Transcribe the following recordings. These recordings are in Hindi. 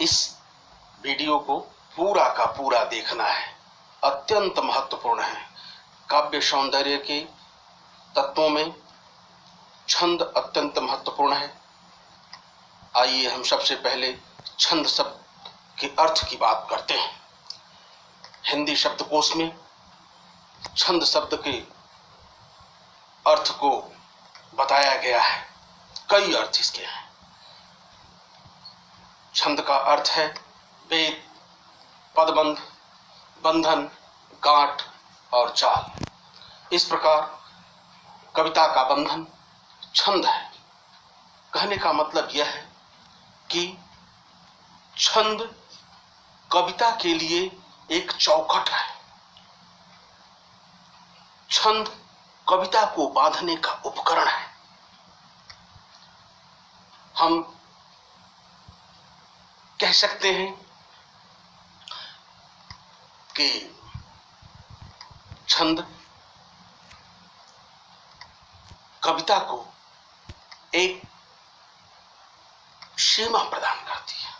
इस वीडियो को पूरा का पूरा देखना है, अत्यंत महत्वपूर्ण है। काव्य सौंदर्य के तत्वों में छंद अत्यंत महत्वपूर्ण है। आइए हम सबसे पहले छंद शब्द के अर्थ की बात करते हैं। हिंदी शब्दकोश में छंद शब्द के अर्थ को बताया गया है। कई अर्थ इसके हैं। छंद का अर्थ है वेद, पदबंध, बंधन, गांठ और चाल। इस प्रकार कविता का बंधन छंद है। कहने का मतलब यह है कि छंद कविता के लिए एक चौखट है। छंद कविता को बांधने का उपकरण है। हम कह सकते हैं कि छंद कविता को एक सीमा प्रदान करती है।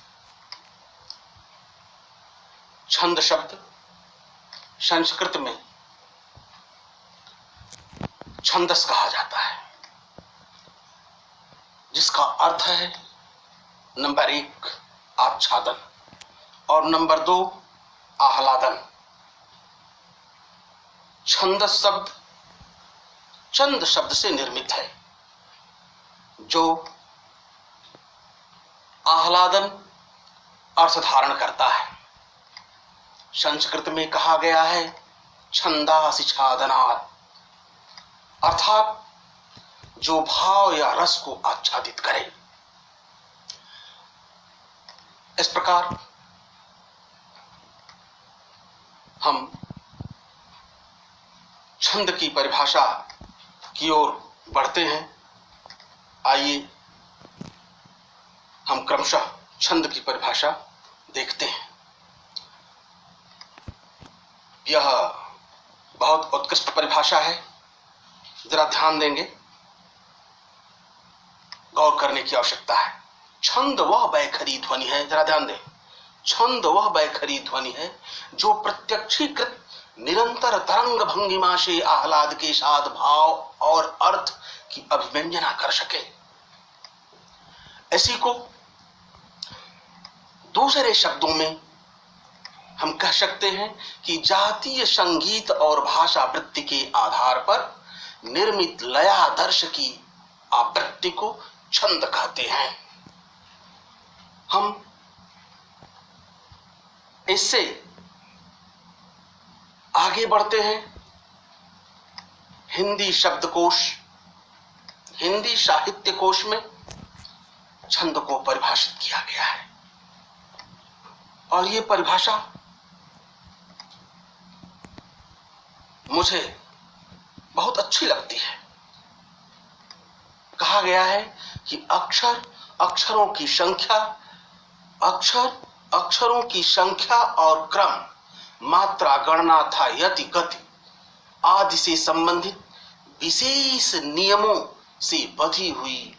छंद शब्द संस्कृत में छंदस कहा जाता है, जिसका अर्थ है नंबर 1 आच्छादन और नंबर 2 आह्लादन। छंदस शब्द चंद शब्द से निर्मित है, जो आह्लादन अर्थ धारण करता है। संस्कृत में कहा गया है छंदासि छादनात्, अर्थात जो भाव या रस को आच्छादित करे। इस प्रकार हम छंद की परिभाषा की ओर बढ़ते हैं। आइए हम क्रमशः छंद की परिभाषा देखते हैं। यह बहुत उत्कृष्ट परिभाषा है। जरा ध्यान देंगे, गौर करने की आवश्यकता है। छंद वह बैखरी ध्वनि है, जरा ध्यान दें, छंद वह बैखरी ध्वनि है जो प्रत्यक्षीकृत निरंतर तरंग भंगिमा से आह्लाद के साथ भाव और अर्थ की अभिव्यंजना कर सके। इसी को दूसरे शब्दों में हम कह सकते हैं कि जातीय संगीत और भाषा वृत्ति के आधार पर निर्मित लयादर्श की आवृत्ति को छंद कहते हैं। हम इससे आगे बढ़ते हैं। हिंदी शब्दकोश, हिंदी साहित्य कोश में छंद को परिभाषित किया गया है और यह परिभाषा मुझे बहुत अच्छी लगती है। कहा गया है कि अक्षर अक्षरों की संख्या, अक्षर अक्षरों की संख्या और क्रम, मात्रा, गणना था यति, गति आदि से संबंधित विशेष नियमों से बधी हुई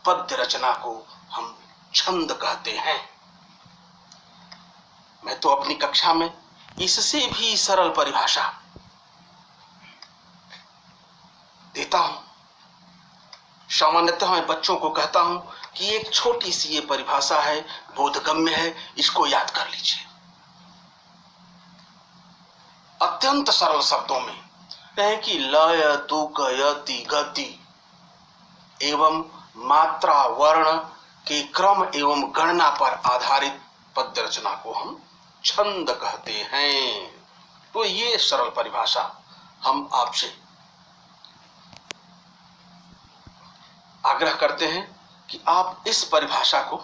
पद्य रचना को हम छंद कहते हैं। मैं तो अपनी कक्षा में इससे भी सरल परिभाषा देता हूं। सामान्यतः मैं बच्चों को कहता हूं कि एक छोटी सी ये परिभाषा है, बोधगम्य है, इसको याद कर लीजिए। अत्यंत सरल शब्दों में कहें कि लय, तुक, यति, गति एवं मात्रा, वर्ण के क्रम एवं गणना पर आधारित पद्य रचना को हम छंद कहते हैं। तो ये सरल परिभाषा हम आपसे आग्रह करते हैं कि आप इस परिभाषा को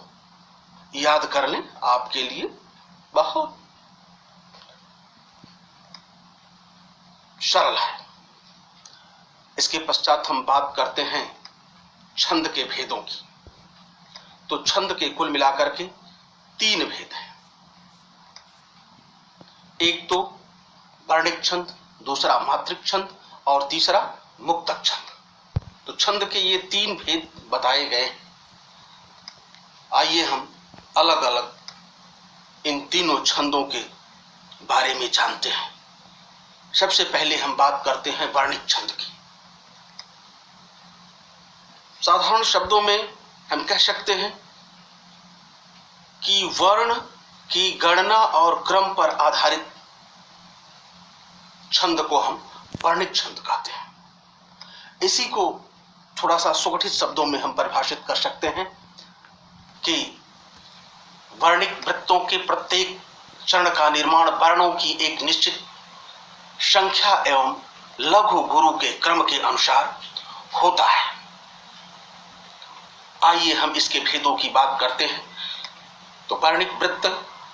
याद कर लें। आपके लिए बहुत सरल है। इसके पश्चात हम बात करते हैं छंद के भेदों की। तो छंद के कुल मिलाकर के 3 भेद हैं। एक तो वर्णिक छंद, दूसरा मात्रिक छंद और तीसरा मुक्तक छंद। तो छंद के ये 3 भेद बताए गए। आइए हम अलग अलग इन तीनों छंदों के बारे में जानते हैं। सबसे पहले हम बात करते हैं वर्णिक छंद की। साधारण शब्दों में हम कह सकते हैं कि वर्ण की गणना और क्रम पर आधारित छंद को हम वर्णिक छंद कहते हैं। इसी को थोड़ा सा सुगठित शब्दों में हम परिभाषित कर सकते हैं कि वर्णिक वृत्तों के प्रत्येक चरण का निर्माण वर्णों की एक निश्चित संख्या एवं लघु गुरु के क्रम के अनुसार होता है। आइए हम इसके भेदों की बात करते हैं। तो वर्णिक वृत्त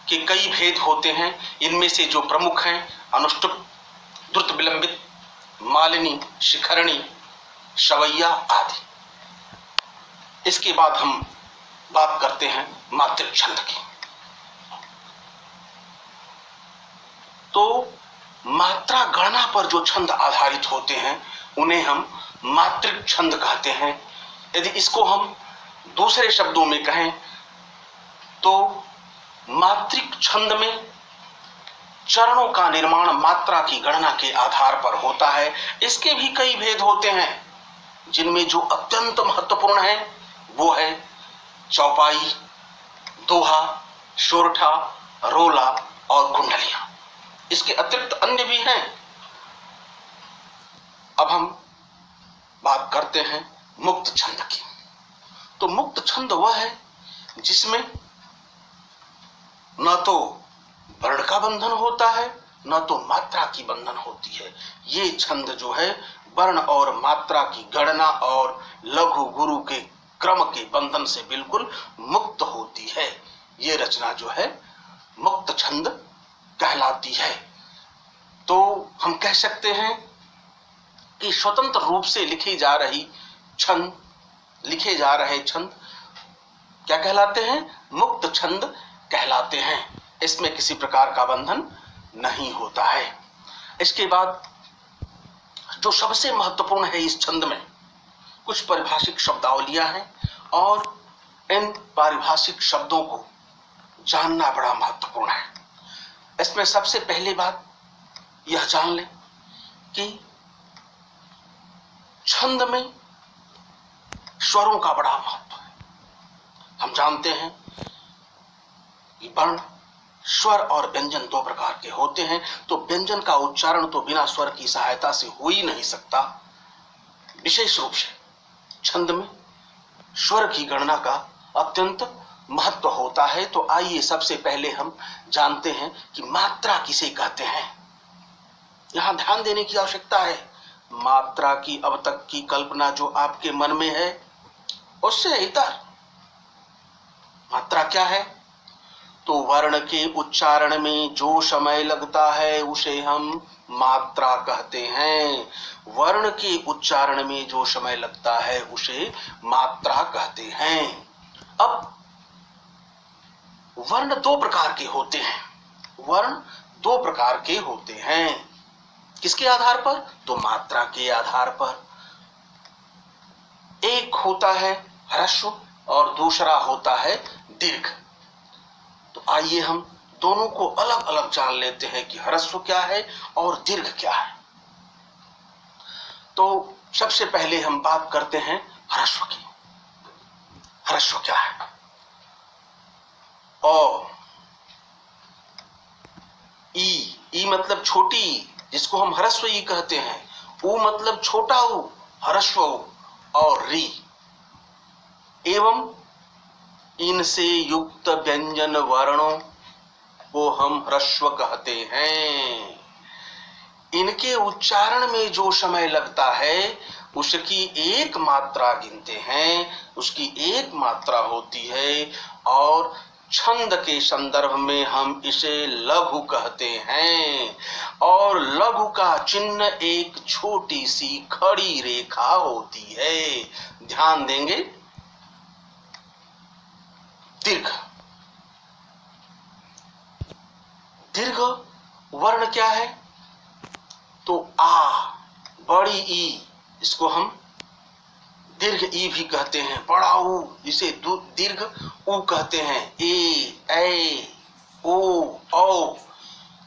के कई भेद होते हैं। इनमें से जो प्रमुख हैं अनुष्टुप, द्रुत विलंबित, मालिनी, शिखरणी, शवैया आदि। इसके बाद हम बात करते हैं मात्रिक छंद की। तो मात्रा गणना पर जो छंद आधारित होते हैं उन्हें हम मात्रिक छंद कहते हैं। यदि इसको हम दूसरे शब्दों में कहें तो मात्रिक छंद में चरणों का निर्माण मात्रा की गणना के आधार पर होता है। इसके भी कई भेद होते हैं, जिनमें जो अत्यंत महत्वपूर्ण है वो है चौपाई, दोहा, सोरठा, रोला और कुंडलियां। इसके अतिरिक्त अन्य भी हैं। अब हम बात करते हैं मुक्त छंद की। तो मुक्त छंद वह है जिसमें न तो वर्ण का बंधन होता है न तो मात्रा की बंधन होती है। ये छंद जो है वर्ण और मात्रा की गणना और लघु गुरु के क्रम के बंधन से बिल्कुल मुक्त होती है। ये रचना जो है मुक्त छंद कहलाती है। तो हम कह सकते हैं कि स्वतंत्र रूप से लिखे जा रहे छंद क्या कहलाते हैं? मुक्त छंद कहलाते हैं। इसमें किसी प्रकार का बंधन नहीं होता है। इसके बाद जो सबसे महत्वपूर्ण है इस छंद में कुछ पारिभाषिक शब्दावलियां हैं और इन पारिभाषिक शब्दों को जानना बड़ा महत्वपूर्ण है। इसमें सबसे पहली बात यह जान लें कि छंद में स्वरों का बड़ा महत्व है। हम जानते हैं कि वर्ण, स्वर और व्यंजन दो प्रकार के होते हैं। तो व्यंजन का उच्चारण तो बिना स्वर की सहायता से हो ही नहीं सकता। विशेष रूप से छंद में स्वर की गणना का अत्यंत महत्व होता है। तो आइए सबसे पहले हम जानते हैं कि मात्रा किसे कहते हैं। यहां ध्यान देने की आवश्यकता है। मात्रा की अब तक की कल्पना जो आपके मन में है उससे इतर मात्रा क्या है? तो वर्ण के उच्चारण में जो समय लगता है उसे हम मात्रा कहते हैं। वर्ण के उच्चारण में जो समय लगता है उसे मात्रा कहते हैं। अब वर्ण दो प्रकार के होते हैं। किसके आधार पर? तो मात्रा के आधार पर। एक होता है ह्रस्व और दूसरा होता है दीर्घ। तो आइए हम दोनों को अलग अलग जान लेते हैं कि ह्रस्व क्या है और दीर्घ क्या है। तो सबसे पहले हम बात करते हैं ह्रस्व की। ह्रस्व क्या है? ओ, ई मतलब छोटी, जिसको हम ह्रस्व ई कहते हैं। ऊ मतलब छोटा ऊ, ह्रस्व ऊ। और री एवं इनसे युक्त व्यंजन वर्णों को हम ह्रस्व कहते हैं। इनके उच्चारण में जो समय लगता है उसकी एक मात्रा गिनते हैं, उसकी एक मात्रा होती है और छंद के संदर्भ में हम इसे लघु कहते हैं। और लघु का चिन्ह एक छोटी सी खड़ी रेखा होती है। ध्यान देंगे। दीर्घ वर्ण क्या है? तो आ, बड़ी ई, इसको हम दीर्घ ई भी कहते हैं। बड़ा ऊ, जिसे दीर्घ ऊ कहते हैं। ए, ओ, औ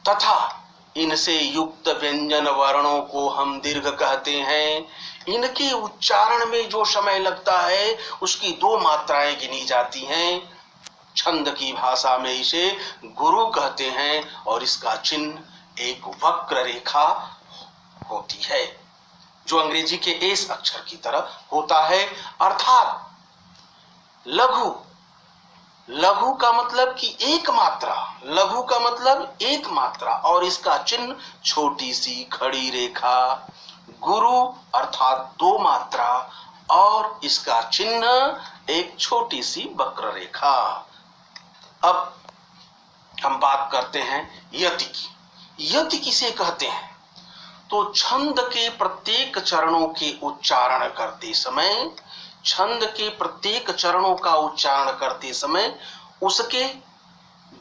तथा इनसे युक्त व्यंजन वर्णों को हम दीर्घ कहते हैं। इनके उच्चारण में जो समय लगता है उसकी दो मात्राएं गिनी जाती हैं। छंद की भाषा में इसे गुरु कहते हैं और इसका चिन्ह एक वक्र रेखा होती है जो अंग्रेजी के एस अक्षर की तरह होता है। अर्थात लघु, लघु का मतलब कि एक मात्रा, लघु का मतलब एक मात्रा और इसका चिन्ह छोटी सी खड़ी रेखा। गुरु अर्थात दो मात्रा और इसका चिन्ह एक छोटी सी वक्र रेखा। अब हम बात करते हैं यति की। यति किसे कहते हैं? तो छंद के प्रत्येक चरणों के उच्चारण करते समय, छंद के प्रत्येक चरणों का उच्चारण करते समय उसके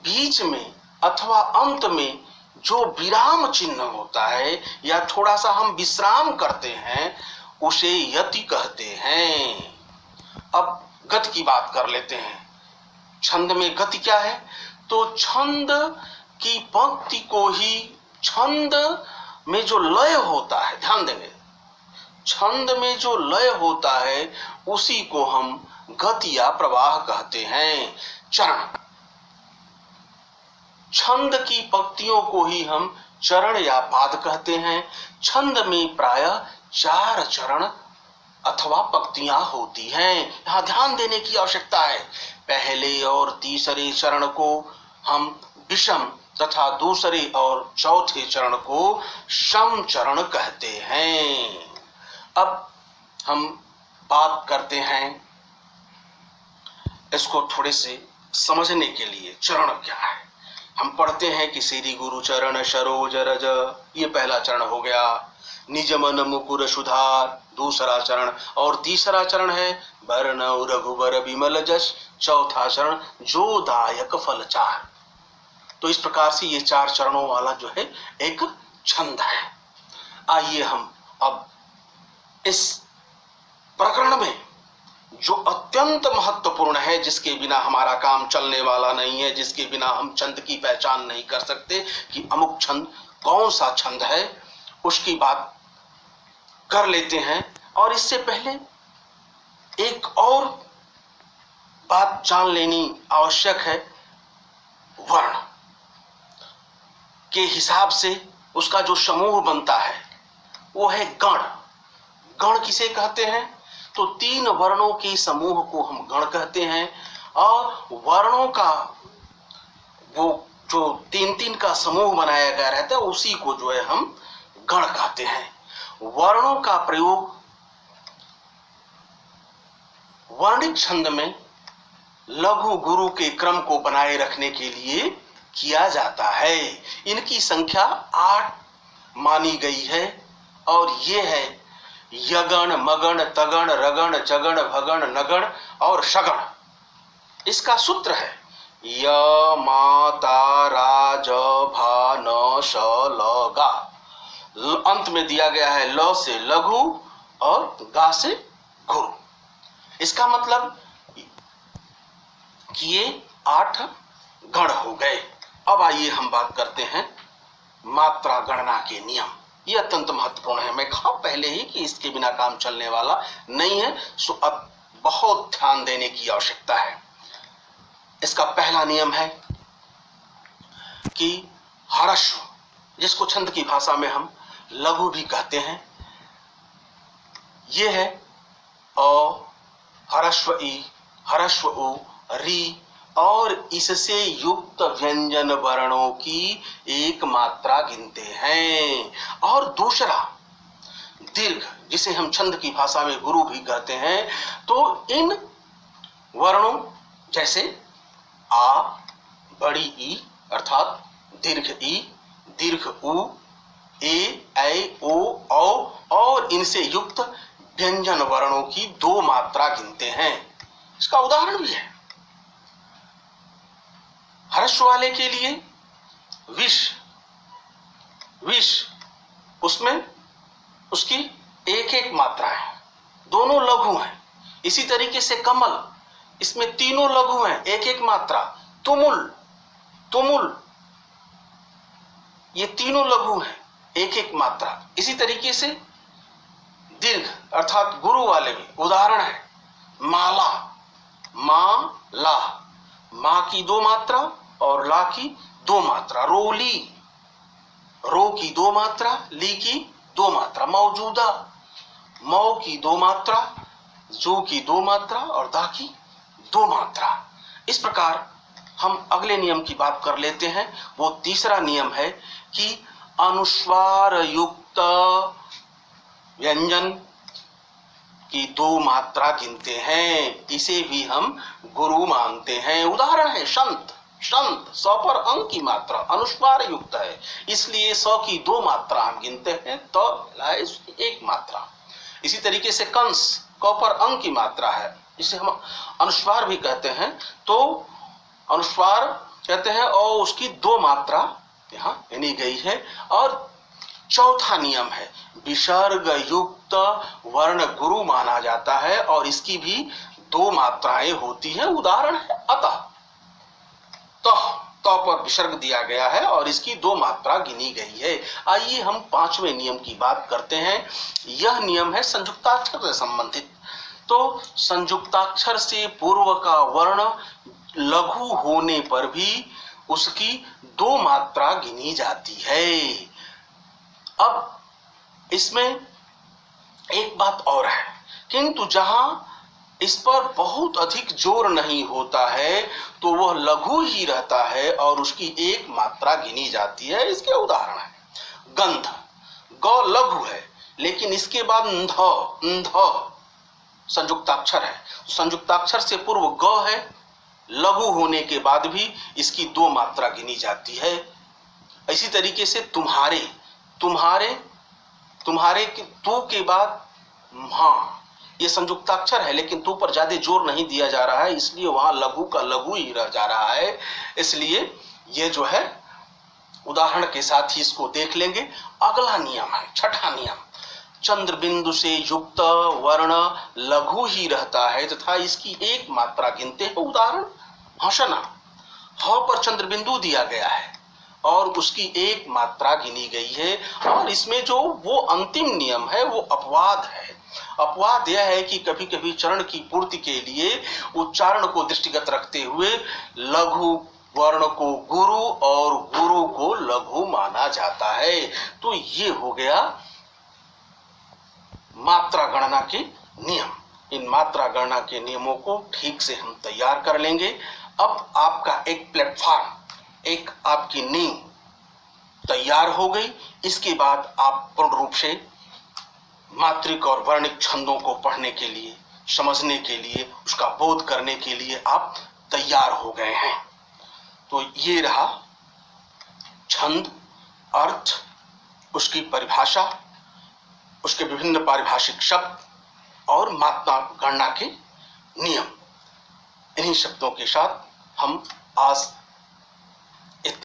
बीच में अथवा अंत में जो विराम चिन्ह होता है या थोड़ा सा हम विश्राम करते हैं उसे यति कहते हैं। अब गति की बात कर लेते हैं। छंद में गति क्या है? तो छंद की पंक्ति को ही, छंद में जो लय होता है, ध्यान देंगे, छंद में जो लय होता है उसी को हम गति या प्रवाह कहते हैं। चरण, छंद की पंक्तियों को ही हम चरण या पाद कहते हैं। छंद में प्रायः 4 चरण अथवा पंक्तियां होती हैं। यहां ध्यान देने की आवश्यकता है। पहले और तीसरे चरण को हम विषम तथा दूसरे और चौथे चरण को सम चरण कहते हैं। अब हम बात करते हैं इसको थोड़े से समझने के लिए, चरण क्या है। हम पढ़ते हैं कि श्री गुरु चरण सरोज रज, ये पहला चरण हो गया। निज मन मुकुर सुधार, दूसरा चरण, और तीसरा चरण है वरनौ रघुबर विमल जस, चौथा चरण जो दायक फल चार। तो इस प्रकार से ये 4 चरणों वाला जो है एक छंद है। आइए हम अब इस प्रकरण में जो अत्यंत महत्वपूर्ण है, जिसके बिना हमारा काम चलने वाला नहीं है, जिसके बिना हम छंद की पहचान नहीं कर सकते कि अमुक छंद कौन सा छंद है, उसकी बात कर लेते हैं। और इससे पहले एक और बात जान लेनी आवश्यक है। वर्ण के हिसाब से उसका जो समूह बनता है वो है गण। गण किसे कहते हैं? तो 3 वर्णों के समूह को हम गण कहते हैं। और वर्णों का वो जो 3-3 का समूह बनाया गया रहता है उसी को जो है हम गण कहते हैं। वर्णों का प्रयोग वर्णिक छंद में लघु गुरु के क्रम को बनाए रखने के लिए किया जाता है। इनकी संख्या 8 मानी गई है और ये है यगण, मगण, तगण, रगण, जगण, भगण, नगण और शगण। इसका सूत्र है य मा ता रा ज भा न श ल गा। अंत में दिया गया है ल से लघु और गा से गुरु। इसका मतलब कि ये 8 गण हो गए। अब आइए हम बात करते हैं मात्रा गणना के नियम। ये अत्यंत महत्वपूर्ण है। मैं कहा पहले ही कि इसके बिना काम चलने वाला नहीं है, सो अब बहुत ध्यान देने की आवश्यकता है। इसका पहला नियम है कि हर्षव, जिसको छंद की भाषा में हम लघु भी कहते हैं, ये है अ, हर्षव ई, हर्षव उ, री और इससे युक्त व्यंजन वर्णों की एक मात्रा गिनते हैं। और दूसरा दीर्घ, जिसे हम छंद की भाषा में गुरु भी कहते हैं। तो इन वर्णों जैसे आ, बड़ी ई अर्थात दीर्घ ई, दीर्घ उ, ए, ऐ, ओ, औ और इनसे युक्त व्यंजन वर्णों की 2 मात्रा गिनते हैं। इसका उदाहरण भी है। हर्ष वाले के लिए विष, विष उसमें उसकी एक मात्रा है, दोनों लघु हैं। इसी तरीके से कमल, इसमें तीनों लघु हैं, एक मात्रा। तुमुल, तुमुल, ये तीनों लघु हैं, एक एक मात्रा। इसी तरीके से दीर्घ अर्थात गुरु वाले भी उदाहरण है माला, माला, मां की दो मात्रा और ला की दो मात्रा। रोली, रो की दो मात्रा, ली की दो मात्रा। मौजूदा, मौ की दो मात्रा, जू की दो मात्रा और दा की दो मात्रा। इस प्रकार हम अगले नियम की बात कर लेते हैं। वो तीसरा नियम है कि अनुस्वार युक्त व्यंजन की दो मात्रा गिनते हैं, इसे भी हम गुरु मानते हैं। उदाहरण है संत, संत 100 पर अंक की मात्रा अनुस्वार युक्त है, इसलिए 100 की दो मात्रा हम गिनते हैं, तो एक मात्रा। इसी तरीके से कंस 100 पर अंक की मात्रा है, जिसे हम अनुस्वार भी कहते हैं, तो अनुस्वार कहते हैं और उसकी दो मात्रा यहाँ गिनी गई है। और चौथा नियम है विसर्ग युक्त वर्ण गुरु माना जाता है और इसकी भी दो मात्राएं होती हैं। उदाहरण है अतः, तो पर विसर्ग दिया गया है और इसकी दो मात्रा गिनी गई है। आइए हम पांचवें नियम की बात करते हैं। यह नियम है संयुक्ताक्षर से संबंधित। तो संयुक्ताक्षर से पूर्व का वर्ण लघु होने पर भी उसकी दो मात्रा गिनी जाती है। अब इसमें एक बात और है, किंतु जहां इस पर बहुत अधिक जोर नहीं होता है तो वह लघु ही रहता है और उसकी एक मात्रा गिनी जाती है। इसके उदाहरण है गंध, ग लघु है लेकिन इसके बाद अंध संयुक्ताक्षर है। संयुक्ताक्षर से पूर्व ग है, लघु होने के बाद भी इसकी दो मात्रा गिनी जाती है। इसी तरीके से तुम्हारे, तुम्हारे, तुम्हारे के तू के बाद हाँ, ये संयुक्ताक्षर है लेकिन तू पर ज्यादा जोर नहीं दिया जा रहा है, इसलिए वहां लघु का लघु ही रह जा रहा है। इसलिए ये जो है उदाहरण के साथ ही इसको देख लेंगे। अगला नियम है छठा नियम, चंद्र बिंदु से युक्त वर्ण लघु ही रहता है तथा इसकी एक मात्रा गिनते हैं। उदाहरण हंसना, ह पर चंद्र बिंदु दिया गया है और उसकी एक मात्रा गिनी गई है। और इसमें जो वो अंतिम नियम है वो अपवाद है। अपवाद यह है कि कभी कभी चरण की पूर्ति के लिए उच्चारण को दृष्टिगत रखते हुए लघु वर्ण को गुरु और गुरु को लघु माना जाता है। तो ये हो गया मात्रा गणना के नियम। इन मात्रा गणना के नियमों को ठीक से हम तैयार कर लेंगे। अब आपका एक प्लेटफॉर्म, एक आपकी नींव तैयार हो गई। इसके बाद आप पूर्ण रूप से मात्रिक और वर्णिक छंदों को पढ़ने के लिए, समझने के लिए, उसका बोध करने के लिए आप तैयार हो गए हैं। तो ये रहा छंद, अर्थ, उसकी परिभाषा, उसके विभिन्न पारिभाषिक शब्द और मात्रा गणना के नियम। इन्हीं शब्दों के साथ हम आज